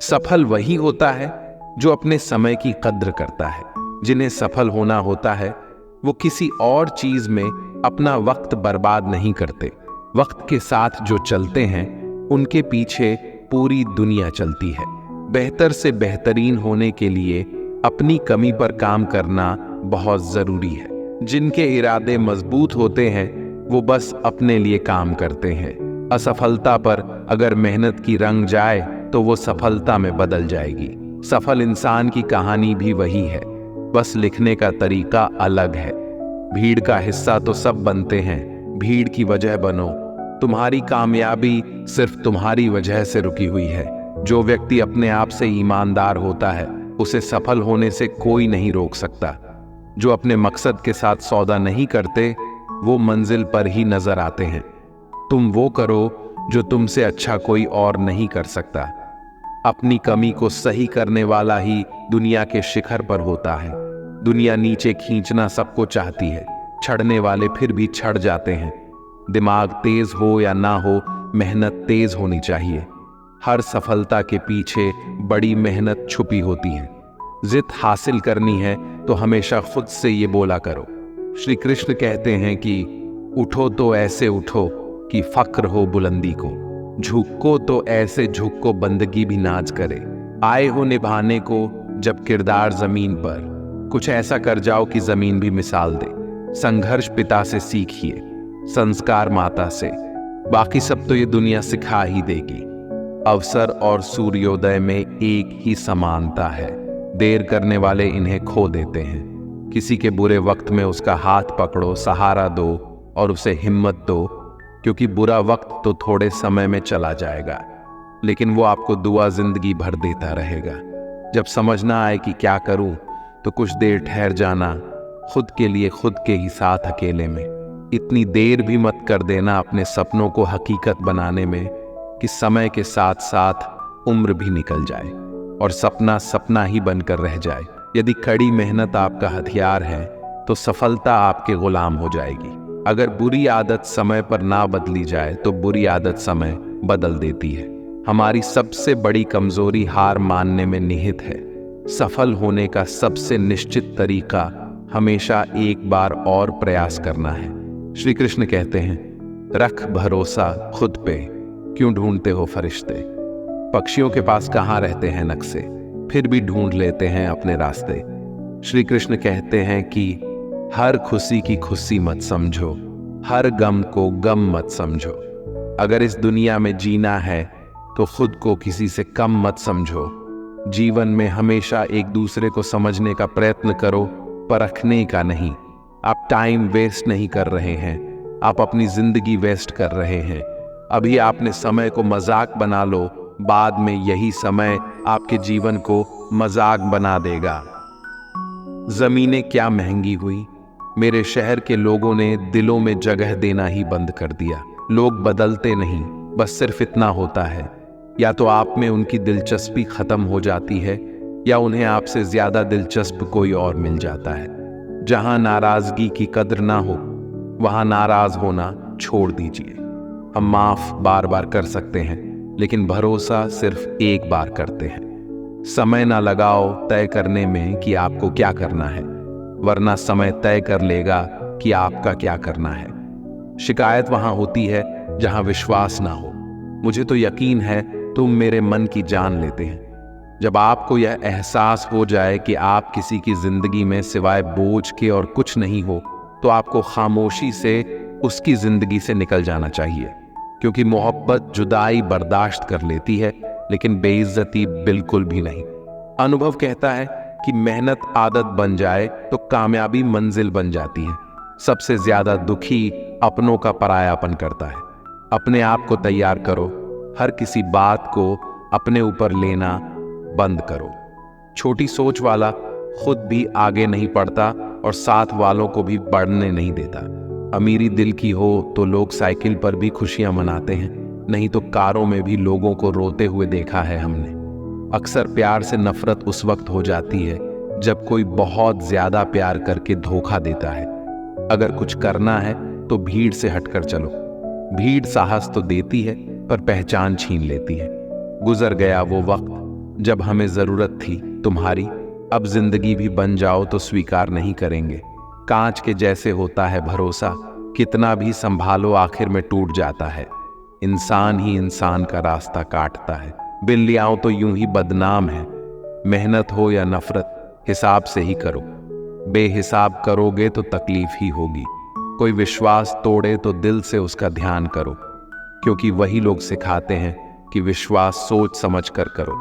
सफल वही होता है जो अपने समय की कद्र करता है। जिन्हें सफल होना होता है वो किसी और चीज में अपना वक्त बर्बाद नहीं करते। वक्त के साथ जो चलते हैं उनके पीछे पूरी दुनिया चलती है। बेहतर से बेहतरीन होने के लिए अपनी कमी पर काम करना बहुत जरूरी है। जिनके इरादे मजबूत होते हैं वो बस अपने लिए काम करते हैं। असफलता पर अगर मेहनत की रंग जाए तो वो सफलता में बदल जाएगी। सफल इंसान की कहानी भी वही है, बस लिखने का तरीका अलग है। भीड़ का हिस्सा तो सब बनते हैं, भीड़ की वजह बनो। तुम्हारी कामयाबी सिर्फ तुम्हारी वजह से रुकी हुई है। जो व्यक्ति अपने आप से ईमानदार होता है उसे सफल होने से कोई नहीं रोक सकता। जो अपने मकसद के साथ सौदा नहीं करते वो मंजिल पर ही नजर आते हैं। तुम वो करो जो तुमसे अच्छा कोई और नहीं कर सकता। अपनी कमी को सही करने वाला ही दुनिया के शिखर पर होता है। दुनिया नीचे खींचना सबको चाहती है, छड़ने वाले फिर भी छड़ जाते हैं। दिमाग तेज हो या ना हो, मेहनत तेज होनी चाहिए। हर सफलता के पीछे बड़ी मेहनत छुपी होती है। जिद हासिल करनी है तो हमेशा खुद से ये बोला करो। श्री कृष्ण कहते हैं कि उठो तो ऐसे उठो कि फक्र हो बुलंदी को, झुको तो ऐसे झुको बंदगी भी नाज करे। आए हो निभाने को जब किरदार जमीन पर, कुछ ऐसा कर जाओ कि जमीन भी मिसाल दे। संघर्ष पिता से सीखिए, संस्कार माता से, बाकी सब तो ये दुनिया सिखा ही देगी। अवसर और सूर्योदय में एक ही समानता है। देर करने वाले इन्हें खो देते हैं। किसी के बुरे वक्त में उसका हाथ पकड़ो, सहारा दो और उसे हिम्मत दो, क्योंकि बुरा वक्त तो थोड़े समय में चला जाएगा लेकिन वो आपको दुआ जिंदगी भर देता रहेगा। जब समझ ना आए कि क्या करूं तो कुछ देर ठहर जाना, खुद के लिए खुद के ही साथ अकेले में। इतनी देर भी मत कर देना अपने सपनों को हकीकत बनाने में कि समय के साथ साथ उम्र भी निकल जाए और सपना सपना ही बनकर रह जाए। यदि कड़ी मेहनत आपका हथियार है तो सफलता आपके गुलाम हो जाएगी। अगर बुरी आदत समय पर ना बदली जाए तो बुरी आदत समय बदल देती है। हमारी सबसे बड़ी कमजोरी हार मानने में निहित है। सफल होने का सबसे निश्चित तरीका हमेशा एक बार और प्रयास करना है। श्री कृष्ण कहते हैं, रख भरोसा खुद पे, क्यों ढूंढते हो फरिश्ते। पक्षियों के पास कहाँ रहते हैं नक्शे, फिर भी ढूंढ लेते हैं अपने रास्ते। श्री कृष्ण कहते हैं कि हर खुशी की खुशी मत समझो, हर गम को गम मत समझो। अगर इस दुनिया में जीना है तो खुद को किसी से कम मत समझो। जीवन में हमेशा एक दूसरे को समझने का प्रयत्न करो, परखने का नहीं। आप टाइम वेस्ट नहीं कर रहे हैं, आप अपनी जिंदगी वेस्ट कर रहे हैं। अभी आपने समय को मजाक बना लो, बाद में यही समय आपके जीवन को मजाक बना देगा। जमीनें क्या महंगी हुई, मेरे शहर के लोगों ने दिलों में जगह देना ही बंद कर दिया। लोग बदलते नहीं, बस सिर्फ इतना होता है, या तो आप में उनकी दिलचस्पी खत्म हो जाती है या उन्हें आपसे ज्यादा दिलचस्प कोई और मिल जाता है। जहां नाराजगी की कद्र ना हो वहां नाराज होना छोड़ दीजिए। हम माफ बार बार कर सकते हैं लेकिन भरोसा सिर्फ एक बार करते हैं। समय ना लगाओ तय करने में कि आपको क्या करना है, वरना समय तय कर लेगा कि आपका क्या करना है। शिकायत वहां होती है जहां विश्वास ना हो। मुझे तो यकीन है तुम मेरे मन की जान लेते हैं। जब आपको यह एहसास हो जाए कि आप किसी की जिंदगी में सिवाय बोझ के और कुछ नहीं हो तो आपको खामोशी से उसकी जिंदगी से निकल जाना चाहिए, क्योंकि मोहब्बत जुदाई बर्दाश्त कर लेती है लेकिन बेइज्जती बिल्कुल भी नहीं। अनुभव कहता है कि मेहनत आदत बन जाए तो कामयाबी मंजिल बन जाती है। सबसे ज्यादा दुखी अपनों का परायापन करता है। अपने आप को तैयार करो, हर किसी बात को अपने ऊपर लेना बंद करो। छोटी सोच वाला खुद भी आगे नहीं बढ़ता और साथ वालों को भी बढ़ने नहीं देता। अमीरी दिल की हो तो लोग साइकिल पर भी खुशियां मनाते हैं, नहीं तो कारों में भी लोगों को रोते हुए देखा है हमने। अक्सर प्यार से नफरत उस वक्त हो जाती है जब कोई बहुत ज्यादा प्यार करके धोखा देता है। अगर कुछ करना है तो भीड़ से हटकर चलो। भीड़ साहस तो देती है पर पहचान छीन लेती है। गुजर गया वो वक्त जब हमें जरूरत थी तुम्हारी, अब जिंदगी भी बन जाओ तो स्वीकार नहीं करेंगे। कांच के जैसे होता है भरोसा, कितना भी संभालो आखिर में टूट जाता है। इंसान ही इंसान का रास्ता काटता है, बिल्लियां तो यूं ही बदनाम है। मेहनत हो या नफरत, हिसाब से ही करो। बेहिसाब करोगे तो तकलीफ ही होगी। कोई विश्वास तोड़े तो दिल से उसका ध्यान करो, क्योंकि वही लोग सिखाते हैं कि विश्वास सोच समझ कर करो।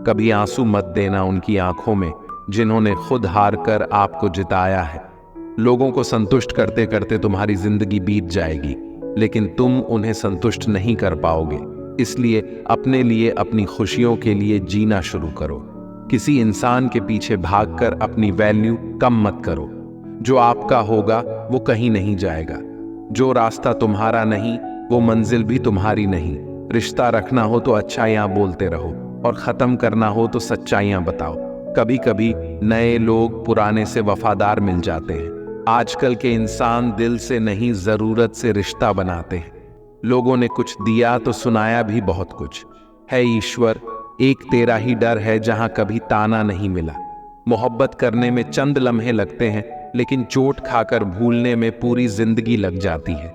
कभी आंसू मत देना उनकी आंखों में, जिन्होंने खुद हार कर आपको जिताया है। लोगों को संतुष्ट करते करते तुम्हारी जिंदगी बीत जाएगी, लेकिन तुम उन्हें संतुष्ट नहीं कर पाओगे। इसलिए अपने लिए, अपनी खुशियों के लिए जीना शुरू करो। किसी इंसान के पीछे भागकर अपनी वैल्यू कम मत करो। जो आपका होगा वो कहीं नहीं जाएगा। जो रास्ता तुम्हारा नहीं वो मंजिल भी तुम्हारी नहीं। रिश्ता रखना हो तो अच्छाइयां बोलते रहो, और खत्म करना हो तो सच्चाइयां बताओ। कभी कभी नए लोग पुराने से वफादार मिल जाते हैं। आजकल के इंसान दिल से नहीं, जरूरत से रिश्ता बनाते हैं। लोगों ने कुछ दिया तो सुनाया भी बहुत कुछ है। ईश्वर, एक तेरा ही डर है जहां कभी ताना नहीं मिला। मोहब्बत करने में चंद लम्हे लगते हैं, लेकिन चोट खाकर भूलने में पूरी जिंदगी लग जाती है।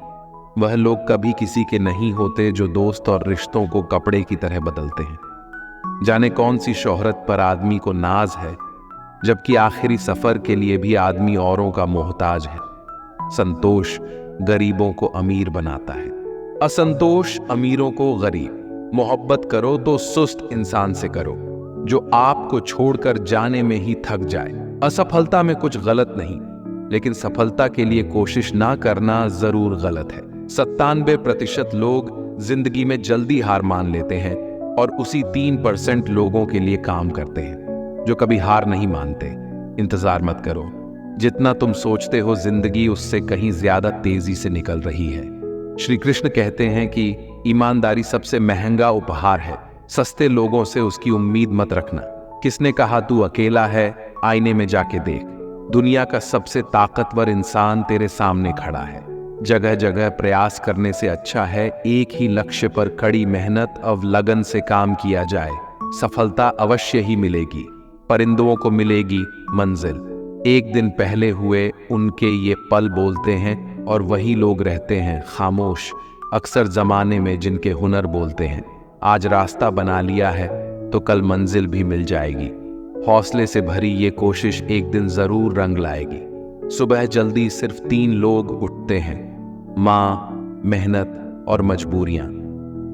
वह लोग कभी किसी के नहीं होते जो दोस्त और रिश्तों को कपड़े की तरह बदलते हैं। जाने कौन सी शोहरत पर आदमी को नाज है, जबकि आखिरी सफर के लिए भी आदमी औरों का मोहताज है। संतोष गरीबों को अमीर बनाता है, असंतोष अमीरों को गरीब। मोहब्बत करो तो सुस्त इंसान से करो, जो आपको छोड़कर जाने में ही थक जाए। असफलता में कुछ गलत नहीं, लेकिन सफलता के लिए कोशिश ना करना जरूर गलत है। 97% लोग जिंदगी में जल्दी हार मान लेते हैं, और उसी 3% लोगों के लिए काम करते हैं जो कभी हार नहीं मानते। इंतजार मत करो, जितना तुम सोचते हो जिंदगी उससे कहीं ज्यादा तेजी से निकल रही है। श्री कृष्ण कहते हैं कि ईमानदारी सबसे महंगा उपहार है। सस्ते लोगों से उसकी उम्मीद मत रखना। किसने कहा तू अकेला है? आईने में जाके देख, दुनिया का सबसे ताकतवर इंसान तेरे सामने खड़ा है। जगह जगह प्रयास करने से अच्छा है एक ही लक्ष्य पर कड़ी मेहनत और लगन से काम किया जाए। सफलता अवश्य ही मिलेगी, परिंदों को मिलेगी मंजिल। एक दिन पहले हुए उनके ये पल बोलते हैं, और वही लोग रहते हैं खामोश अक्सर जमाने में जिनके हुनर बोलते हैं। आज रास्ता बना लिया है तो कल मंजिल भी मिल जाएगी। हौसले से भरी ये कोशिश एक दिन जरूर रंग लाएगी। सुबह जल्दी सिर्फ 3 लोग उठते हैं, माँ, मेहनत और मजबूरियां।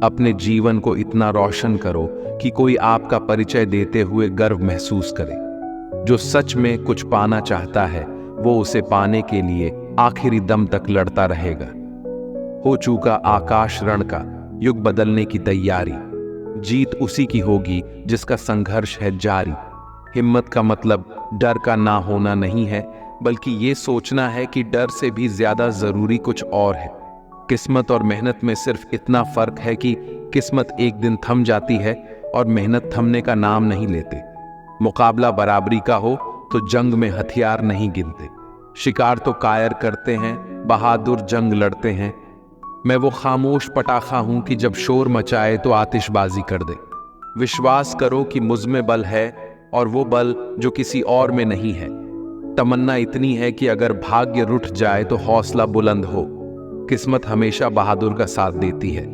अपने जीवन को इतना रोशन करो कि कोई आपका परिचय देते हुए गर्व महसूस करे। जो सच में कुछ पाना चाहता है वो उसे पाने के लिए आखिरी दम तक लड़ता रहेगा। हो चुका आकाश रण का, युग बदलने की तैयारी। जीत उसी की होगी जिसका संघर्ष है जारी। हिम्मत का मतलब डर का ना होना नहीं है, बल्कि ये सोचना है कि डर से भी ज्यादा जरूरी कुछ और है। किस्मत और मेहनत में सिर्फ इतना फर्क है कि किस्मत एक दिन थम जाती है और मेहनत थमने का नाम नहीं लेते। मुकाबला बराबरी का हो तो जंग में हथियार नहीं गिनते। शिकार तो कायर करते हैं, बहादुर जंग लड़ते हैं। मैं वो खामोश पटाखा हूं कि जब शोर मचाए तो आतिशबाजी कर दे। विश्वास करो कि मुझ में बल है, और वो बल जो किसी और में नहीं है। तमन्ना इतनी है कि अगर भाग्य रुठ जाए तो हौसला बुलंद हो। किस्मत हमेशा बहादुर का साथ देती है।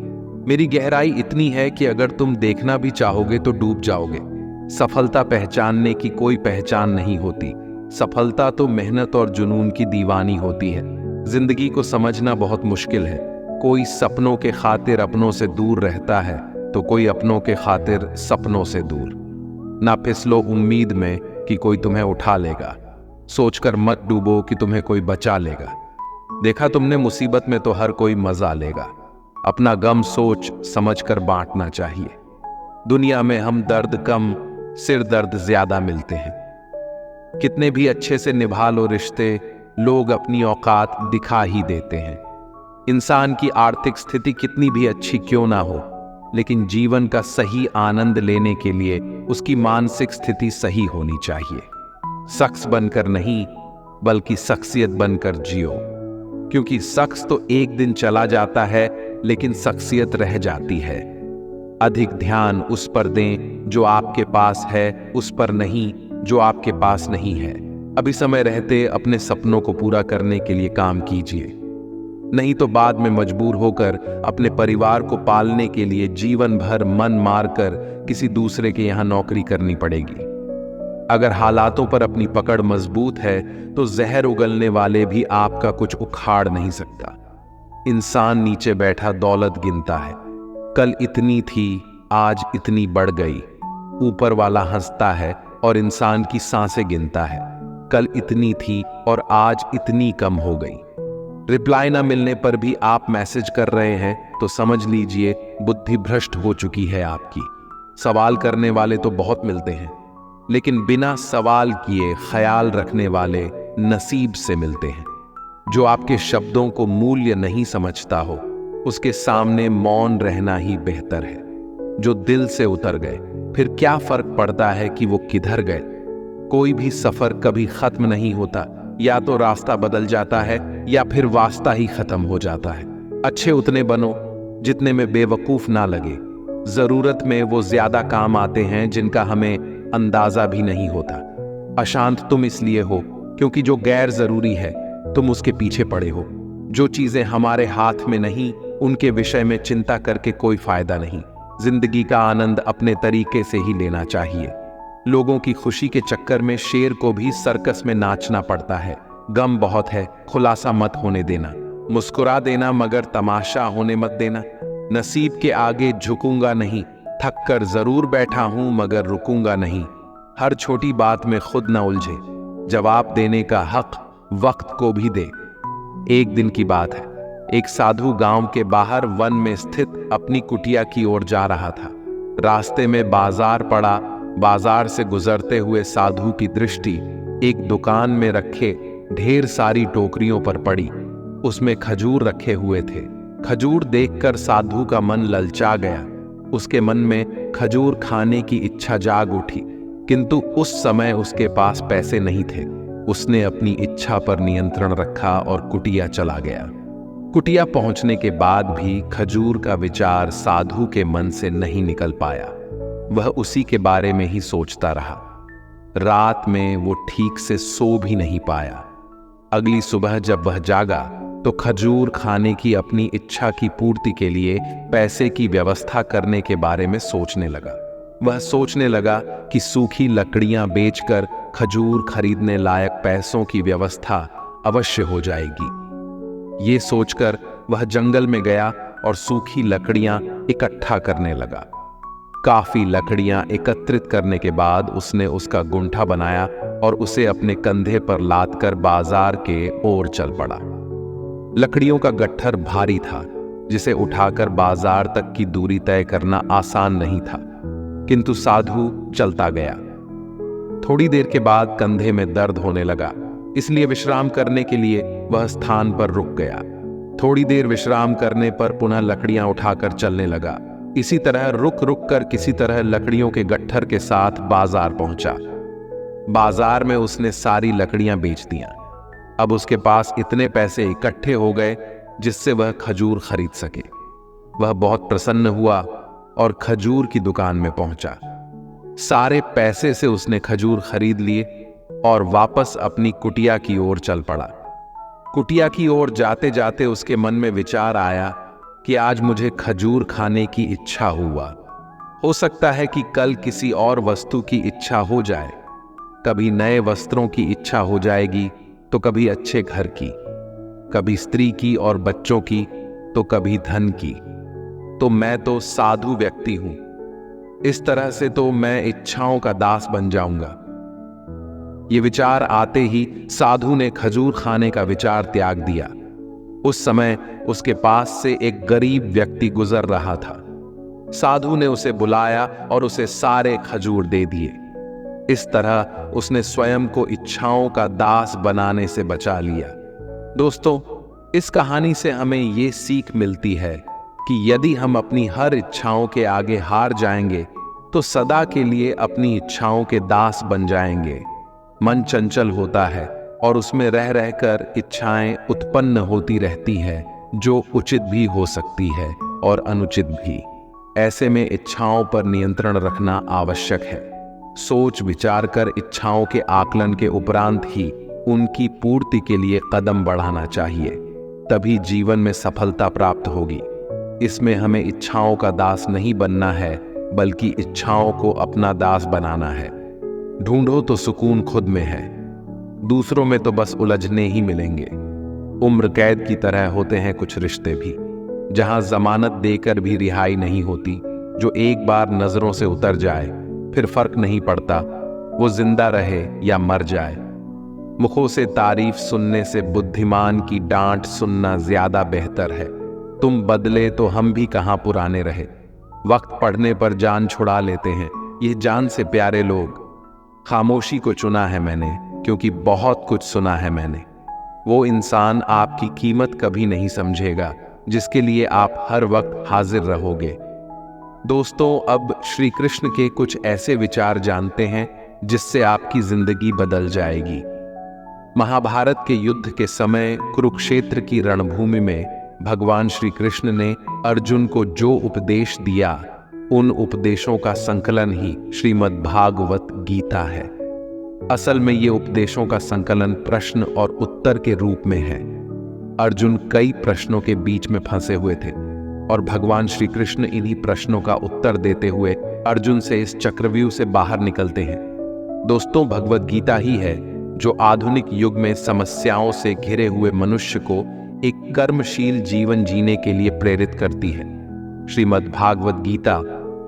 मेरी गहराई इतनी है कि अगर तुम देखना भी चाहोगे तो डूब जाओगे। सफलता पहचानने की कोई पहचान नहीं होती। सफलता तो मेहनत और जुनून की दीवानी होती है। जिंदगी को समझना बहुत मुश्किल है। कोई सपनों के खातिर अपनों से दूर रहता है, तो कोई अपनों के खातिर सपनों से दूर। ना फिसलो उम्मीद में कि कोई तुम्हें उठा लेगा। सोचकर मत डूबो कि तुम्हें कोई बचा लेगा। देखा तुमने, मुसीबत में तो हर कोई मजा लेगा। अपना गम सोच समझकर बांटना चाहिए। दुनिया में हम दर्द कम, सिर दर्द ज्यादा मिलते हैं। कितने भी अच्छे से निभा लो रिश्ते, लोग अपनी औकात दिखा ही देते हैं। इंसान की आर्थिक स्थिति कितनी भी अच्छी क्यों ना हो, लेकिन जीवन का सही आनंद लेने के लिए उसकी मानसिक स्थिति सही होनी चाहिए। शख्स बनकर नहीं, बल्कि शख्सियत बनकर जियो, क्योंकि शख्स तो एक दिन चला जाता है, लेकिन शख्सियत रह जाती है। अधिक ध्यान उस पर दें जो आपके पास है, उस पर नहीं जो आपके पास नहीं है। अभी समय रहते अपने सपनों को पूरा करने के लिए काम कीजिए, नहीं तो बाद में मजबूर होकर अपने परिवार को पालने के लिए जीवन भर मन मारकर किसी दूसरे के यहां नौकरी करनी पड़ेगी। अगर हालातों पर अपनी पकड़ मजबूत है तो जहर उगलने वाले भी आपका कुछ उखाड़ नहीं सकता। इंसान नीचे बैठा दौलत गिनता है, कल इतनी थी आज इतनी बढ़ गई। ऊपर वाला हंसता है और इंसान की सांसें गिनता है, कल इतनी थी और आज इतनी कम हो गई। रिप्लाई ना मिलने पर भी आप मैसेज कर रहे हैं तो समझ लीजिए बुद्धि भ्रष्ट हो चुकी है आपकी। सवाल करने वाले तो बहुत मिलते हैं, लेकिन बिना सवाल किए ख्याल रखने वाले नसीब से मिलते हैं। जो आपके शब्दों को मूल्य नहीं समझता हो, उसके सामने मौन रहना ही बेहतर है। जो दिल से उतर गए, फिर क्या फर्क पड़ता है कि वो किधर गए। कोई भी सफर कभी खत्म नहीं होता, या तो रास्ता बदल जाता है या फिर वास्ता ही खत्म हो जाता है। अच्छे उतने बनो जितने में बेवकूफ ना लगे। जरूरत में वो ज्यादा काम आते हैं जिनका हमें अंदाजा भी नहीं होता। अशांत तुम इसलिए हो क्योंकि जो गैर जरूरी है तुम उसके पीछे पड़े हो। जो चीजें हमारे हाथ में नहीं, उनके विषय में चिंता करके कोई फायदा नहीं। जिंदगी का आनंद अपने तरीके से ही लेना चाहिए। लोगों की खुशी के चक्कर में शेर को भी सर्कस में नाचना पड़ता है। गम बहुत है, खुलासा मत होने देना। मुस्कुरा देना मगर तमाशा होने मत देना। नसीब के आगे झुकूंगा नहीं, थक कर जरूर बैठा हूं मगर रुकूंगा नहीं। हर छोटी बात में खुद न उलझे, जवाब देने का हक वक्त को भी दे। एक दिन की बात है, एक साधु गांव के बाहर वन में स्थित अपनी कुटिया की ओर जा रहा था। रास्ते में बाजार पड़ा। बाजार से गुजरते हुए साधु की दृष्टि एक दुकान में रखे ढेर सारी टोकरियों पर पड़ी। उसमें खजूर रखे हुए थे। खजूर देखकर साधु का मन ललचा गया। उसके मन में खजूर खाने की इच्छा जाग उठी, किंतु उस समय उसके पास पैसे नहीं थे। उसने अपनी इच्छा पर नियंत्रण रखा और कुटिया चला गया। कुटिया पहुंचने के बाद भी खजूर का विचार साधु के मन से नहीं निकल पाया। वह उसी के बारे में ही सोचता रहा। रात में वो ठीक से सो भी नहीं पाया। अगली सुबह जब वह जागा तो खजूर खाने की अपनी इच्छा की पूर्ति के लिए पैसे की व्यवस्था करने के बारे में सोचने लगा। वह सोचने लगा कि सूखी लकड़ियां बेचकर खजूर खरीदने लायक पैसों की व्यवस्था अवश्य हो जाएगी। ये सोचकर वह जंगल में गया और सूखी लकड़ियां इकट्ठा करने लगा। काफी लकड़ियां एकत्रित करने के बाद उसने उसका गुंठा बनाया और उसे अपने कंधे पर लादकर बाजार के ओर चल पड़ा। लकड़ियों का गट्ठर भारी था, जिसे उठाकर बाजार तक की दूरी तय करना आसान नहीं था, किंतु साधु चलता गया। थोड़ी देर के बाद कंधे में दर्द होने लगा, इसलिए विश्राम करने के लिए वह स्थान पर रुक गया। थोड़ी देर विश्राम करने पर पुनः लकड़ियां उठाकर चलने लगा। इसी तरह रुक रुक कर किसी तरह लकड़ियों के गट्ठर के साथ बाजार पहुंचा। बाजार में उसने सारी लकड़ियां बेच दियां। अब उसके पास इतने पैसे इकट्ठे हो गए जिससे वह खजूर खरीद सके। वह बहुत प्रसन्न हुआ और खजूर की दुकान में पहुंचा। सारे पैसे से उसने खजूर खरीद लिए और वापस अपनी कुटिया की ओर चल पड़ा। कुटिया की ओर जाते जाते उसके मन में विचार आया कि आज मुझे खजूर खाने की इच्छा हुआ। हो सकता है कि कल किसी और वस्तु की इच्छा हो जाए। कभी नए वस्त्रों की इच्छा हो जाएगी तो कभी अच्छे घर की, कभी स्त्री की और बच्चों की तो कभी धन की। तो मैं तो साधु व्यक्ति हूं, इस तरह से तो मैं इच्छाओं का दास बन जाऊंगा। ये विचार आते ही साधु ने खजूर खाने का विचार त्याग दिया। उस समय उसके पास से एक गरीब व्यक्ति गुजर रहा था। साधु ने उसे बुलाया और उसे सारे खजूर दे दिए। इस तरह उसने स्वयं को इच्छाओं का दास बनाने से बचा लिया। दोस्तों, इस कहानी से हमें ये सीख मिलती है कि यदि हम अपनी हर इच्छाओं के आगे हार जाएंगे तो सदा के लिए अपनी इच्छाओं के दास बन जाएंगे। मन चंचल होता है और उसमें रह रहकर इच्छाएं उत्पन्न होती रहती है, जो उचित भी हो सकती है और अनुचित भी। ऐसे में इच्छाओं पर नियंत्रण रखना आवश्यक है। सोच विचार कर इच्छाओं के आकलन के उपरांत ही उनकी पूर्ति के लिए कदम बढ़ाना चाहिए, तभी जीवन में सफलता प्राप्त होगी। इसमें हमें इच्छाओं का दास नहीं बनना है, बल्कि इच्छाओं को अपना दास बनाना है। ढूंढो तो सुकून खुद में है, दूसरों में तो बस उलझने ही मिलेंगे। उम्र कैद की तरह होते हैं कुछ रिश्ते भी, जहां जमानत देकर भी रिहाई नहीं होती। जो एक बार नजरों से उतर जाए फिर फर्क नहीं पड़ता वो जिंदा रहे या मर जाए। मुखों से तारीफ सुनने से बुद्धिमान की डांट सुनना ज्यादा बेहतर है। तुम बदले तो हम भी कहां पुराने रहे। वक्त पढ़ने पर जान छुड़ा लेते हैं ये जान से प्यारे लोग। खामोशी को चुना है मैंने, क्योंकि बहुत कुछ सुना है मैंने। वो इंसान आपकी कीमत कभी नहीं समझेगा जिसके लिए आप हर वक्त हाजिर रहोगे। दोस्तों, अब श्री कृष्ण के कुछ ऐसे विचार जानते हैं जिससे आपकी जिंदगी बदल जाएगी। महाभारत के युद्ध के समय कुरुक्षेत्र की रणभूमि में भगवान श्री कृष्ण ने अर्जुन को जो उपदेश दिया, उन उपदेशों का संकलन ही श्रीमद् भागवत गीता है। असल में ये उपदेशों का संकलन प्रश्न और उत्तर के रूप में है। अर्जुन कई प्रश्नों के बीच में फंसे हुए थे और भगवान श्री कृष्ण इन्हीं प्रश्नों का उत्तर देते हुए अर्जुन से इस चक्रव्यूह से बाहर निकलते हैं। दोस्तों, भगवत गीता ही है जो आधुनिक युग में समस्याओं से घिरे हुए मनुष्य को एक कर्मशील जीवन जीने के लिए प्रेरित करती है। श्रीमद् भागवत गीता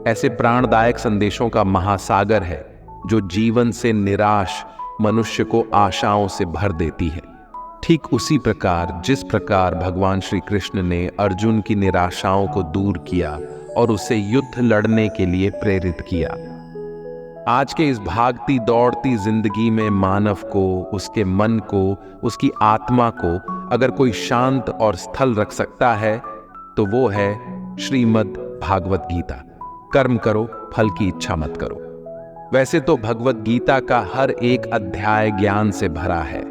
ऐसे प्राणदायक संदेशों का महासागर है जो जीवन से निराश मनुष्य को आशाओं से भर देती है। ठीक उसी प्रकार जिस प्रकार भगवान श्री कृष्ण ने अर्जुन की निराशाओं को दूर किया और उसे युद्ध लड़ने के लिए प्रेरित किया। आज के इस भागती दौड़ती जिंदगी में मानव को, उसके मन को, उसकी आत्मा को अगर कोई शांत और स्थल रख सकता है तो वो है श्रीमद् भागवत गीता। कर्म करो, फल की इच्छा मत करो। वैसे तो भगवत गीता का हर एक अध्याय ज्ञान से भरा है,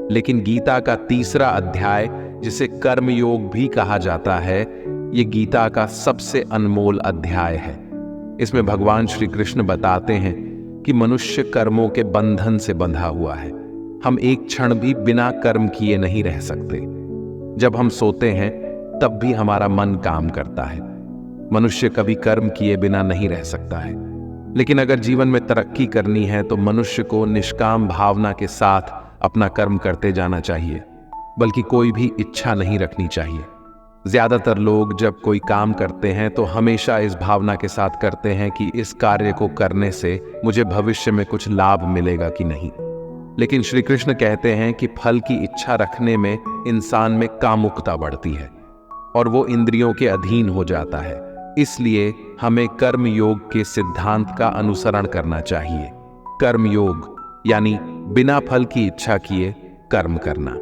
लेकिन गीता का तीसरा अध्याय, जिसे कर्म योग भी कहा जाता है, ये गीता का सबसे अनमोल अध्याय है। इसमें भगवान श्री कृष्ण बताते हैं कि मनुष्य कर्मों के बंधन से बंधा हुआ है। हम एक क्षण भी बिना कर्म किए नहीं रह सकते। जब हम सोते हैं तब भी हमारा मन काम करता है। मनुष्य कभी कर्म किए बिना नहीं रह सकता है। लेकिन अगर जीवन में तरक्की करनी है तो मनुष्य को निष्काम भावना के साथ अपना कर्म करते जाना चाहिए, बल्कि कोई भी इच्छा नहीं रखनी चाहिए। ज्यादातर लोग जब कोई काम करते हैं तो हमेशा इस भावना के साथ करते हैं कि इस कार्य को करने से मुझे भविष्य में कुछ लाभ मिलेगा कि नहीं। लेकिन श्री कृष्ण कहते हैं कि फल की इच्छा रखने में इंसान में कामुकता बढ़ती है और वो इंद्रियों के अधीन हो जाता है। इसलिए हमें कर्म योग के सिद्धांत का अनुसरण करना चाहिए। कर्म योग यानी बिना फल की इच्छा किए कर्म करना।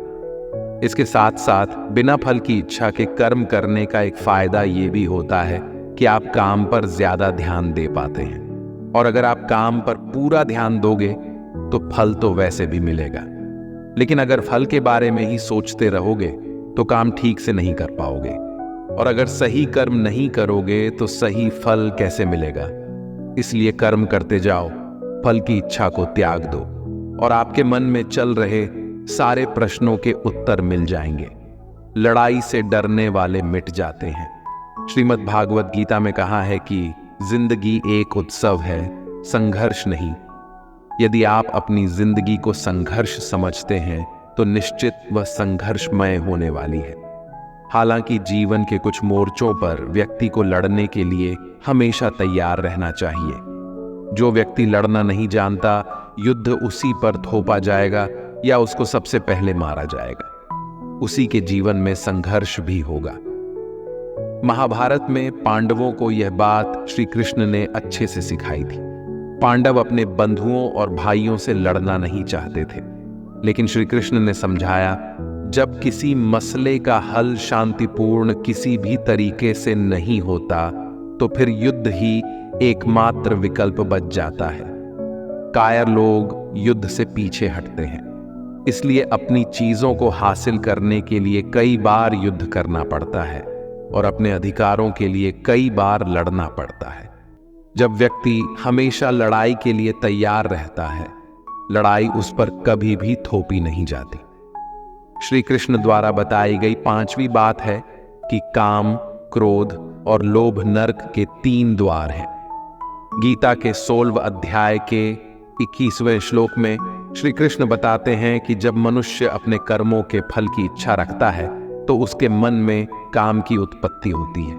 इसके साथ साथ बिना फल की इच्छा के कर्म करने का एक फायदा ये भी होता है कि आप काम पर ज्यादा ध्यान दे पाते हैं, और अगर आप काम पर पूरा ध्यान दोगे तो फल तो वैसे भी मिलेगा। लेकिन अगर फल के बारे में ही सोचते रहोगे तो काम ठीक से नहीं कर पाओगे, और अगर सही कर्म नहीं करोगे तो सही फल कैसे मिलेगा। इसलिए कर्म करते जाओ, फल की इच्छा को त्याग दो और आपके मन में चल रहे सारे प्रश्नों के उत्तर मिल जाएंगे। लड़ाई से डरने वाले मिट जाते हैं। श्रीमद् भागवत गीता में कहा है कि जिंदगी एक उत्सव है, संघर्ष नहीं। यदि आप अपनी जिंदगी को संघर्ष समझते हैं तो निश्चित वह संघर्षमय होने वाली है। हालांकि जीवन के कुछ मोर्चों पर व्यक्ति को लड़ने के लिए हमेशा तैयार रहना चाहिए। जो व्यक्ति लड़ना नहीं जानता, युद्ध उसी पर थोपा जाएगा या उसको सबसे पहले मारा जाएगा। उसी के जीवन में संघर्ष भी होगा। महाभारत में पांडवों को यह बात श्री कृष्ण ने अच्छे से सिखाई थी। पांडव अपने बंधुओं और भाइयों से लड़ना नहीं चाहते थे, लेकिन श्री कृष्ण ने समझाया, जब किसी मसले का हल शांतिपूर्ण किसी भी तरीके से नहीं होता तो फिर युद्ध ही एकमात्र विकल्प बच जाता है। कायर लोग युद्ध से पीछे हटते हैं, इसलिए अपनी चीजों को हासिल करने के लिए कई बार युद्ध करना पड़ता है। और अपने अधिकारों के लिए कई बार लड़ना पड़ता है। जब व्यक्ति हमेशा लड़ाई के लिए तैयार रहता है, लड़ाई उस पर कभी भी थोपी नहीं जाती। श्री कृष्ण द्वारा बताई गई 5वीं बात है कि काम, क्रोध और लोभ नरक के 3 द्वार हैं। गीता के 16वें अध्याय के 21वें श्लोक में श्री कृष्ण बताते हैं कि जब मनुष्य अपने कर्मों के फल की इच्छा रखता है तो उसके मन में काम की उत्पत्ति होती है।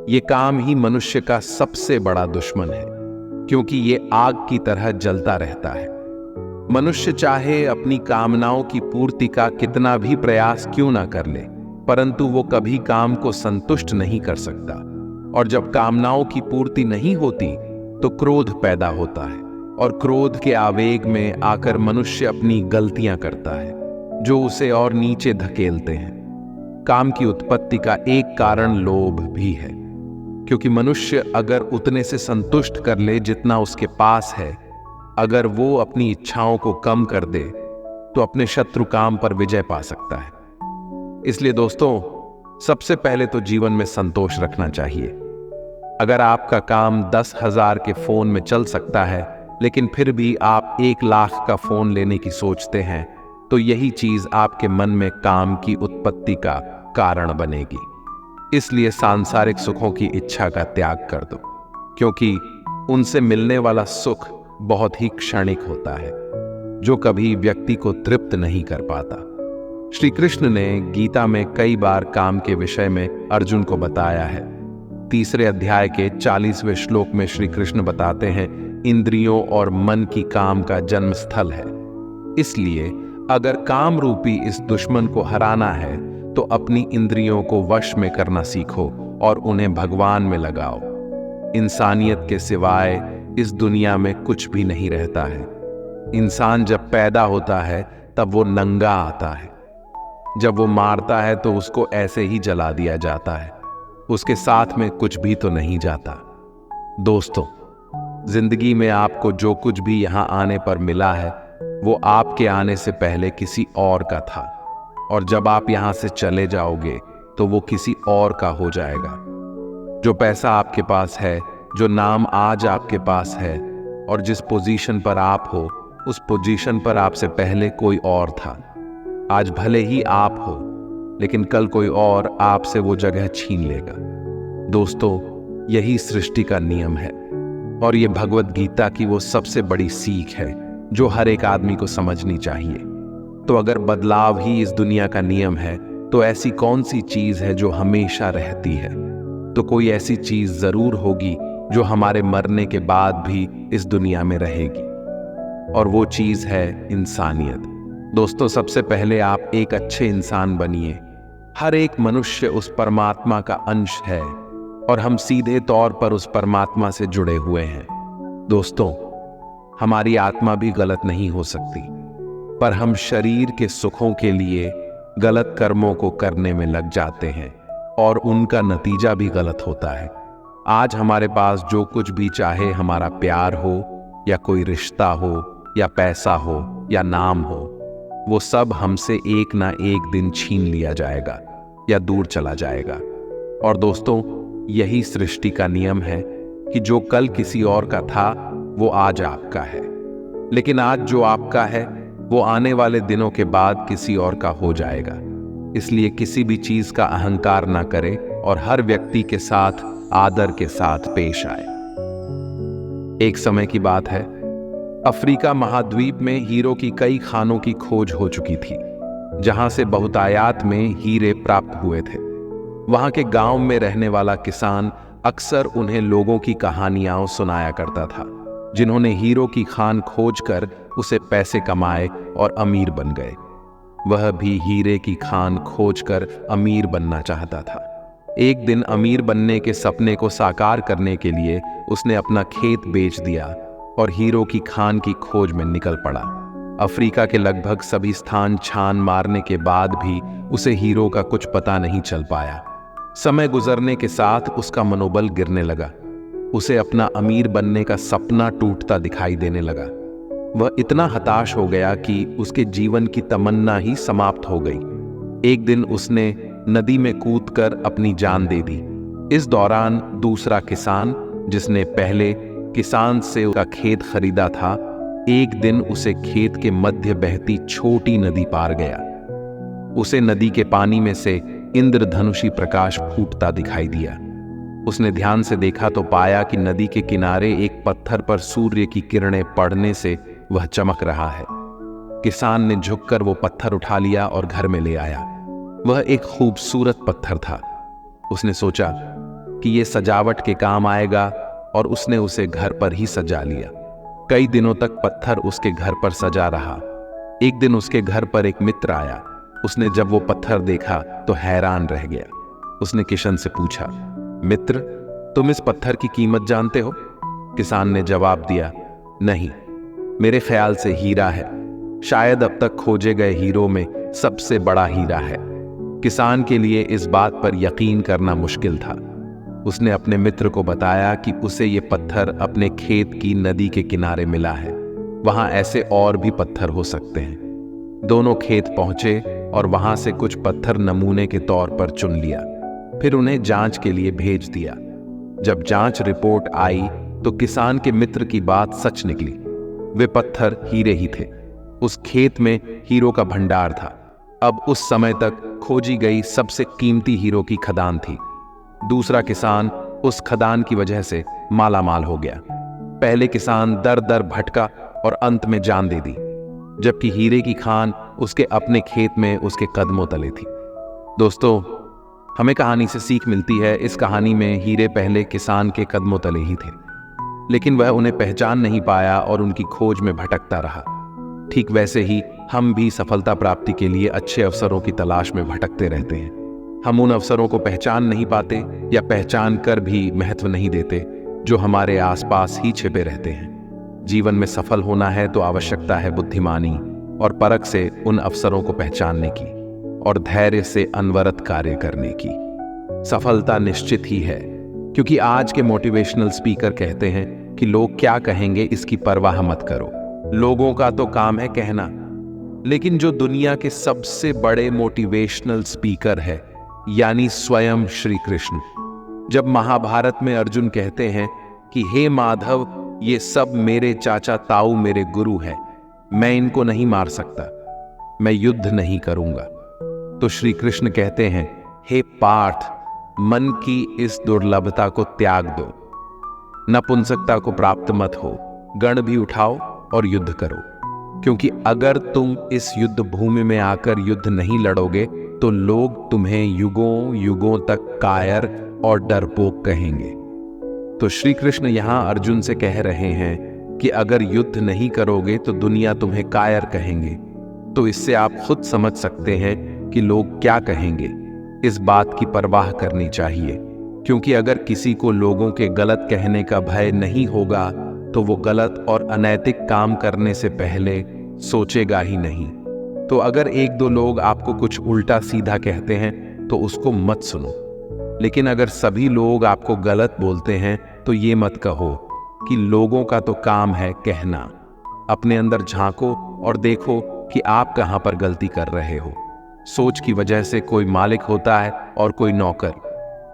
ये काम ही मनुष्य का सबसे बड़ा दुश्मन है, क्योंकि ये आग की तरह जलता रहता है। मनुष्य चाहे अपनी कामनाओं की पूर्ति का कितना भी प्रयास क्यों ना कर ले, परंतु वो कभी काम को संतुष्ट नहीं कर सकता। और जब कामनाओं की पूर्ति नहीं होती तो क्रोध पैदा होता है, और क्रोध के आवेग में आकर मनुष्य अपनी गलतियां करता है, जो उसे और नीचे धकेलते हैं। काम की उत्पत्ति का एक कारण लोभ भी है, क्योंकि मनुष्य अगर उतने से संतुष्ट कर ले जितना उसके पास है, अगर वो अपनी इच्छाओं को कम कर दे तो अपने शत्रु काम पर विजय पा सकता है। इसलिए दोस्तों, सबसे पहले तो जीवन में संतोष रखना चाहिए। अगर आपका काम 10,000 के फोन में चल सकता है, लेकिन फिर भी आप 1 लाख का फोन लेने की सोचते हैं, तो यही चीज आपके मन में काम की उत्पत्ति का कारण बनेगी। इसलिए सांसारिक सुखों की इच्छा का त्याग कर दो, क्योंकि उनसे मिलने वाला सुख बहुत ही क्षणिक होता है, जो कभी व्यक्ति को तृप्त नहीं कर पाता। श्री कृष्ण ने गीता में कई बार काम के विषय में अर्जुन को बताया है। 3 अध्याय के 40वें श्लोक में श्री कृष्ण बताते हैं, इंद्रियों और मन की काम का जन्म स्थल है। इसलिए अगर काम रूपी इस दुश्मन को हराना है तो अपनी इंद्रियों को वश में करना सीखो और उन्हें भगवान में लगाओ। इंसानियत के सिवाय इस दुनिया में कुछ भी नहीं रहता है। इंसान जब पैदा होता है तब वो नंगा आता है। जब वो मारता है तो उसको ऐसे ही जला दिया जाता है, उसके साथ में कुछ भी तो नहीं जाता। दोस्तों, जिंदगी में आपको जो कुछ भी यहाँ आने पर मिला है वो आपके आने से पहले किसी और का था, और जब आप यहाँ से चले जाओगे तो वो किसी और का हो जाएगा। जो पैसा आपके पास है, जो नाम आज आपके पास है, और जिस पोजीशन पर आप हो, उस पोजीशन पर आपसे पहले कोई और था। आज भले ही आप हो, लेकिन कल कोई और आपसे वो जगह छीन लेगा। दोस्तों, यही सृष्टि का नियम है, और ये भगवत गीता की वो सबसे बड़ी सीख है जो हर एक आदमी को समझनी चाहिए। तो अगर बदलाव ही इस दुनिया का नियम है, तो ऐसी कौन सी चीज है जो हमेशा रहती है? तो कोई ऐसी चीज जरूर होगी जो हमारे मरने के बाद भी इस दुनिया में रहेगी, और वो चीज है इंसानियत। दोस्तों, सबसे पहले आप एक अच्छे इंसान बनिए। हर एक मनुष्य उस परमात्मा का अंश है, और हम सीधे तौर पर उस परमात्मा से जुड़े हुए हैं। दोस्तों, हमारी आत्मा भी गलत नहीं हो सकती, पर हम शरीर के सुखों के लिए गलत कर्मों को करने में लग जाते हैं, और उनका नतीजा भी गलत होता है। आज हमारे पास जो कुछ भी चाहे, हमारा प्यार हो या कोई रिश्ता हो या पैसा हो या नाम हो, वो सब हमसे एक ना एक दिन छीन लिया जाएगा या दूर चला जाएगा। और दोस्तों, यही सृष्टि का नियम है कि जो कल किसी और का था वो आज आपका है, लेकिन आज जो आपका है वो आने वाले दिनों के बाद किसी और का हो जाएगा। इसलिए किसी भी चीज का अहंकार ना करें और हर व्यक्ति के साथ आदर के साथ पेश आए। एक समय की बात है, अफ्रीका महाद्वीप में हीरो की कई खानों की खोज हो चुकी थी, जहां से बहुतायात में हीरे प्राप्त हुए थे। वहां के गांव में रहने वाला किसान अक्सर उन्हें लोगों की कहानियां सुनाया करता था, जिन्होंने हीरो की खान खोजकर उसे पैसे कमाए और अमीर बन गए। वह भी हीरे की खान खोजकर अमीर बनना चाहता था। एक दिन अमीर बनने के सपने को साकार करने के लिए उसने अपना खेत बेच दिया और हीरो की खान की खोज में निकल पड़ा। अफ्रीका के लगभग सभी स्थान छान मारने के बाद भी उसे हीरो का कुछ पता नहीं चल पाया। समय गुजरने के साथ उसका मनोबल गिरने लगा। उसे अपना अमीर बनने का सपना टूटता दिखाई देने लगा। वह इतना हताश हो गया कि उसके जीवन की तमन्ना ही समाप्त हो गई। एक दिन उसने नदी में कूदकर अपनी जान दे दी। इस दौरान दूसरा किसान, जिसने पहले किसान से उसका खेत खरीदा था, एक दिन उसे खेत के मध्य बहती छोटी नदी पार गया। उसे नदी के पानी में से इंद्रधनुषी प्रकाश फूटता दिखाई दिया। उसने ध्यान से देखा तो पाया कि नदी के किनारे एक पत्थर पर सूर्य की किरणें पड़ने से वह चमक रहा है। किसान ने झुककर वो पत्थर उठा लिया और घर में ले आया। वह एक खूबसूरत पत्थर था। उसने सोचा कि ये सजावट के काम आएगा और उसने उसे घर पर ही सजा लिया। कई दिनों तक पत्थर उसके घर पर सजा रहा। एक दिन उसके घर पर एक मित्र आया। उसने जब वो पत्थर देखा तो हैरान रह गया। उसने किशन से पूछा, मित्र, तुम इस पत्थर की कीमत जानते हो? किसान ने जवाब दिया, नहीं, मेरे ख्याल से हीरा है। शायद अब तक खोजे गए हीरों में सबसे बड़ा हीरा है। किसान के लिए इस बात पर यकीन करना मुश्किल था। उसने अपने मित्र को बताया कि उसे ये पत्थर अपने खेत की नदी के किनारे मिला है। वहां ऐसे और भी पत्थर हो सकते हैं। दोनों खेत पहुंचे और वहां से कुछ पत्थर नमूने के तौर पर चुन लिया। फिर उन्हें जांच के लिए भेज दिया। जब जांच रिपोर्ट आई तो किसान के मित्र की बात सच निकली। वे पत्थर हीरे ही थे। उस खेत में हीरो का भंडार था। अब उस समय तक खोजी गई सबसे कीमती हीरो की खदान थी। दूसरा किसान उस खदान की वजह से माला माल हो गया। पहले किसान दर दर भटका और अंत में जान दे दी, जबकि हीरे की खान उसके अपने खेत में उसके कदमों तले थी। दोस्तों, हमें कहानी से सीख मिलती है। इस कहानी में हीरे पहले किसान के कदमों तले ही थे, लेकिन वह उन्हें पहचान नहीं पाया और उनकी खोज में भटकता रहा। ठीक वैसे ही हम भी सफलता प्राप्ति के लिए अच्छे अवसरों की तलाश में भटकते रहते हैं। हम उन अवसरों को पहचान नहीं पाते या पहचान कर भी महत्व नहीं देते जो हमारे आसपास ही छिपे रहते हैं। जीवन में सफल होना है तो आवश्यकता है बुद्धिमानी और परख से उन अवसरों को पहचानने की और धैर्य से अनवरत कार्य करने की। सफलता निश्चित ही है, क्योंकि आज के मोटिवेशनल स्पीकर कहते हैं कि लोग क्या कहेंगे इसकी परवाह मत करो। लोगों का तो काम है कहना। लेकिन जो दुनिया के सबसे बड़े मोटिवेशनल स्पीकर है, यानी स्वयं श्री कृष्ण, जब महाभारत में अर्जुन कहते हैं कि हे माधव, ये सब मेरे चाचा ताऊ मेरे गुरु हैं, मैं इनको नहीं मार सकता, मैं युद्ध नहीं करूंगा, तो श्री कृष्ण कहते हैं, हे पार्थ, मन की इस दुर्लभता को त्याग दो, नपुंसकता को प्राप्त मत हो, गण भी उठाओ और युद्ध करो। क्योंकि अगर तुम इस युद्ध भूमि में आकर युद्ध नहीं लड़ोगे तो लोग तुम्हें युगों युगों तक कायर और डरपोक कहेंगे। तो श्री कृष्ण यहां अर्जुन से कह रहे हैं कि अगर युद्ध नहीं करोगे तो दुनिया तुम्हें कायर कहेंगे। तो इससे आप खुद समझ सकते हैं कि लोग क्या कहेंगे। इस बात की परवाह करनी चाहिए, क्योंकि अगर किसी को लोगों के गलत कहने का भय नहीं होगा तो वो गलत और अनैतिक काम करने से पहले सोचेगा ही नहीं। तो अगर एक दो लोग आपको कुछ उल्टा सीधा कहते हैं तो उसको मत सुनो। लेकिन अगर सभी लोग आपको गलत बोलते हैं तो ये मत कहो कि लोगों का तो काम है कहना। अपने अंदर झांको और देखो कि आप कहां पर गलती कर रहे हो। सोच की वजह से कोई मालिक होता है और कोई नौकर।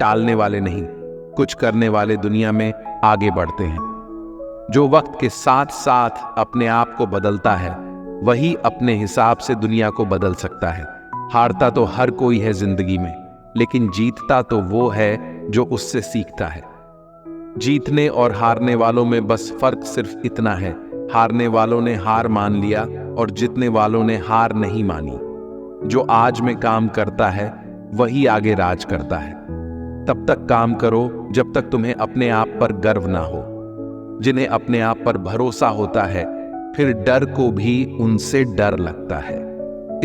टालने वाले नहीं, कुछ करने वाले दुनिया में आगे बढ़ते हैं। जो वक्त के साथ साथ अपने आप को बदलता है वही अपने हिसाब से दुनिया को बदल सकता है। हारता तो हर कोई है जिंदगी में, लेकिन जीतता तो वो है जो उससे सीखता है। जीतने और हारने वालों में बस फर्क सिर्फ इतना है, हारने वालों ने हार मान लिया और जीतने वालों ने हार नहीं मानी। जो आज में काम करता है वही आगे राज करता है। तब तक काम करो जब तक तुम्हें अपने आप पर गर्व ना हो। जिन्हें अपने आप पर भरोसा होता है फिर डर को भी उनसे डर लगता है।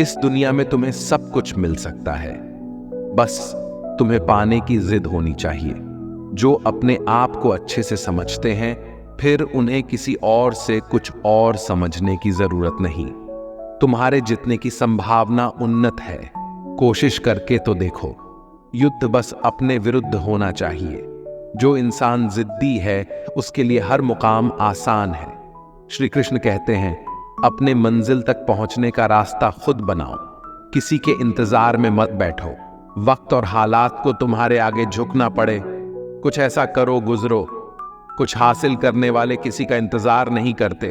इस दुनिया में तुम्हें सब कुछ मिल सकता है, बस तुम्हें पाने की जिद होनी चाहिए। जो अपने आप को अच्छे से समझते हैं फिर उन्हें किसी और से कुछ और समझने की जरूरत नहीं। तुम्हारे जितने की संभावना उन्नत है, कोशिश करके तो देखो। युद्ध बस अपने विरुद्ध होना चाहिए। जो इंसान जिद्दी है उसके लिए हर मुकाम आसान है। श्री कृष्ण कहते हैं, अपने मंजिल तक पहुंचने का रास्ता खुद बनाओ, किसी के इंतजार में मत बैठो। वक्त और हालात को तुम्हारे आगे झुकना पड़े। कुछ ऐसा करो गुजरो। कुछ हासिल करने वाले किसी का इंतजार नहीं करते,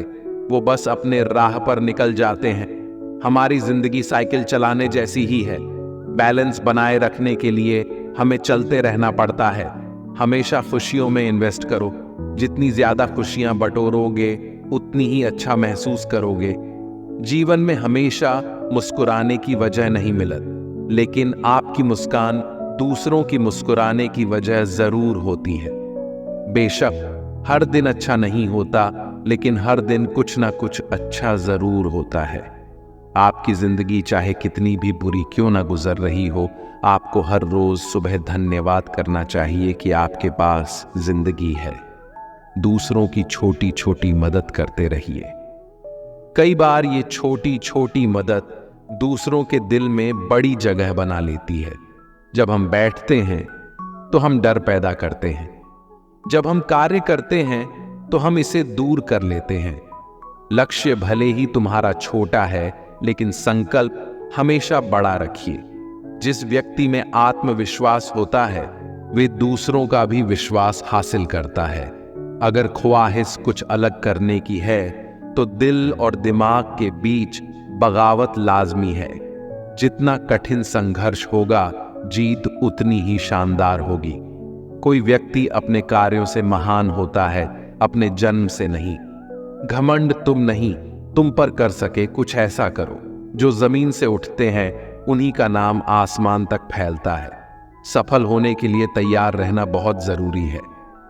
वो बस अपने राह पर निकल जाते हैं। हमारी जिंदगी साइकिल चलाने जैसी ही है। बैलेंस बनाए रखने के लिए हमें चलते रहना पड़ता है। हमेशा खुशियों में इन्वेस्ट करो। जितनी ज्यादा खुशियां बटोरोगे उतनी ही अच्छा महसूस करोगे। जीवन में हमेशा मुस्कुराने की वजह नहीं मिलत, लेकिन आपकी मुस्कान दूसरों की मुस्कुराने की वजह जरूर होती है। बेशक हर दिन अच्छा नहीं होता, लेकिन हर दिन कुछ ना कुछ अच्छा जरूर होता है। आपकी जिंदगी चाहे कितनी भी बुरी क्यों ना गुजर रही हो, आपको हर रोज सुबह धन्यवाद करना चाहिए कि आपके पास जिंदगी है। दूसरों की छोटी छोटी मदद करते रहिए। कई बार ये छोटी छोटी मदद दूसरों के दिल में बड़ी जगह बना लेती है। जब हम बैठते हैं तो हम डर पैदा करते हैं। जब हम कार्य करते हैं तो हम इसे दूर कर लेते हैं। लक्ष्य भले ही तुम्हारा छोटा है, लेकिन संकल्प हमेशा बड़ा रखिए। जिस व्यक्ति में आत्मविश्वास होता है, वे दूसरों का भी विश्वास हासिल करता है। अगर ख्वाहिश कुछ अलग करने की है, तो दिल और दिमाग के बीच बगावत लाजमी है। जितना कठिन संघर्ष होगा, जीत उतनी ही शानदार होगी। कोई व्यक्ति अपने कार्यों से महान होता है, अपने जन्म से नहीं। घमंड तुम नहीं, तुम पर कर सके कुछ ऐसा करो। जो जमीन से उठते हैं उन्हीं का नाम आसमान तक फैलता है। सफल होने के लिए तैयार रहना बहुत जरूरी है।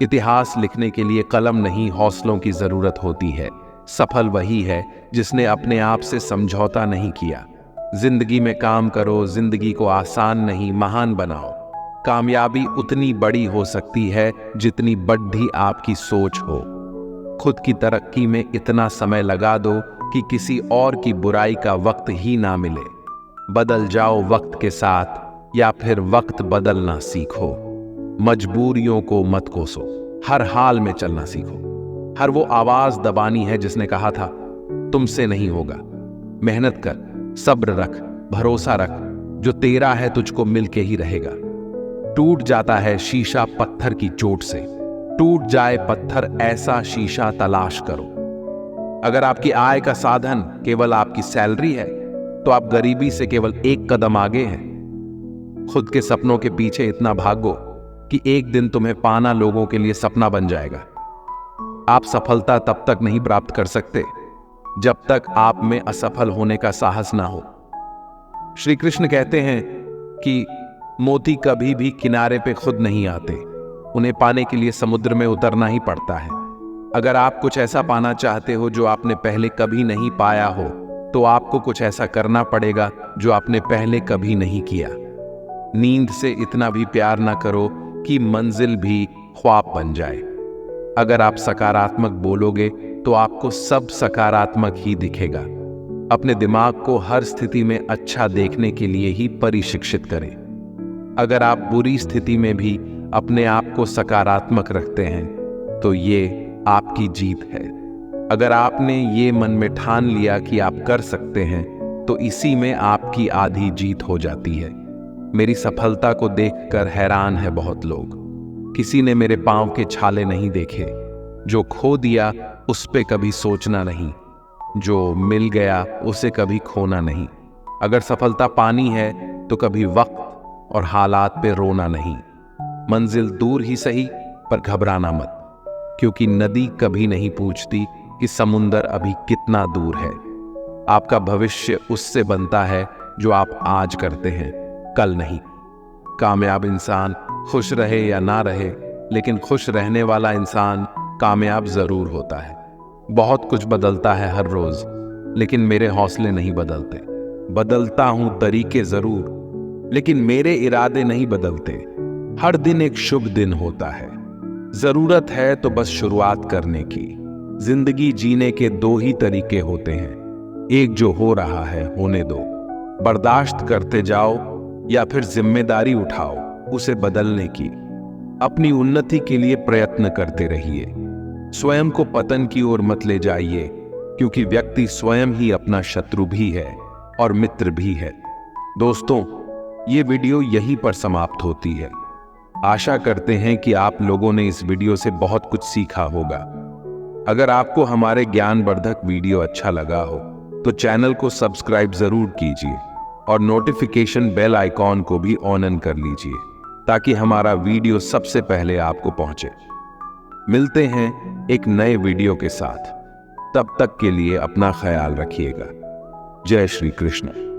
इतिहास लिखने के लिए कलम नहीं, हौसलों की जरूरत होती है। सफल वही है जिसने अपने आप से समझौता नहीं किया। जिंदगी में काम करो, जिंदगी को आसान नहीं महान बनाओ। कामयाबी उतनी बड़ी हो सकती है जितनी बड़ी आपकी सोच हो। खुद की तरक्की में इतना समय लगा दो कि किसी और की बुराई का वक्त ही ना मिले। बदल जाओ वक्त के साथ, या फिर वक्त बदलना सीखो। मजबूरियों को मत कोसो, हर हाल में चलना सीखो। हर वो आवाज दबानी है जिसने कहा था तुमसे नहीं होगा। मेहनत कर, सब्र रख, भरोसा रख। जो तेरा है तुझको मिलके ही रहेगा। टूट जाता है शीशा पत्थर की चोट से। टूट जाए पत्थर ऐसा शीशा तलाश करो। अगर आपकी आय का साधन केवल आपकी सैलरी है, तो आप गरीबी से केवल एक कदम आगे हैं। खुद के सपनों के पीछे इतना भागो कि एक दिन तुम्हें पाना लोगों के लिए सपना बन जाएगा। आप सफलता तब तक नहीं प्राप्त कर सकते जब तक आप में असफल होने का साहस ना हो। श्री कृष्ण कहते हैं कि मोती कभी भी किनारे पे खुद नहीं आते, उन्हें पाने के लिए समुद्र में उतरना ही पड़ता है। अगर आप कुछ ऐसा पाना चाहते हो जो आपने पहले कभी नहीं पाया हो, तो आपको कुछ ऐसा करना पड़ेगा जो आपने पहले कभी नहीं किया। नींद से इतना भी प्यार ना करो कि मंजिल भी ख्वाब बन जाए। अगर आप सकारात्मक बोलोगे तो आपको सब सकारात्मक ही दिखेगा। अपने दिमाग को हर स्थिति में अच्छा देखने के लिए ही परिशिक्षित करें। अगर आप बुरी स्थिति में भी अपने आप को सकारात्मक रखते हैं, तो ये आपकी जीत है। अगर आपने ये मन में ठान लिया कि आप कर सकते हैं, तो इसी में आपकी आधी जीत हो जाती है। मेरी सफलता को देखकर हैरान है बहुत लोग। किसी ने मेरे पांव के छाले नहीं देखे। जो खो दिया उस पे कभी सोचना नहीं, जो मिल गया उसे कभी खोना नहीं। अगर सफलता पानी है तो कभी वक्त और हालात पे रोना नहीं। मंजिल दूर ही सही, पर घबराना मत, क्योंकि नदी कभी नहीं पूछती कि समुंदर अभी कितना दूर है। आपका भविष्य उससे बनता है जो आप आज करते हैं, कल नहीं। कामयाब इंसान खुश रहे या ना रहे, लेकिन खुश रहने वाला इंसान कामयाब जरूर होता है। बहुत कुछ बदलता है हर रोज, लेकिन मेरे हौसले नहीं बदलते। बदलता हूं तरीके जरूर, लेकिन मेरे इरादे नहीं बदलते। हर दिन एक शुभ दिन होता है। जरूरत है तो बस शुरुआत करने की। जिंदगी जीने के दो ही तरीके होते हैं, एक जो हो रहा है होने दो, बर्दाश्त करते जाओ, या फिर जिम्मेदारी उठाओ उसे बदलने की। अपनी उन्नति के लिए प्रयत्न करते रहिए। स्वयं को पतन की ओर मत ले जाइए, क्योंकि व्यक्ति स्वयं ही अपना शत्रु भी है और मित्र भी है। दोस्तों, ये वीडियो यहीं पर समाप्त होती है। आशा करते हैं कि आप लोगों ने इस वीडियो से बहुत कुछ सीखा होगा। अगर आपको हमारे ज्ञानवर्धक वीडियो अच्छा लगा हो तो चैनल को सब्सक्राइब जरूर कीजिए और नोटिफिकेशन बेल आइकॉन को भी ऑन कर लीजिए ताकि हमारा वीडियो सबसे पहले आपको पहुंचे। मिलते हैं एक नए वीडियो के साथ। तब तक के लिए अपना ख्याल रखिएगा। जय श्री कृष्ण।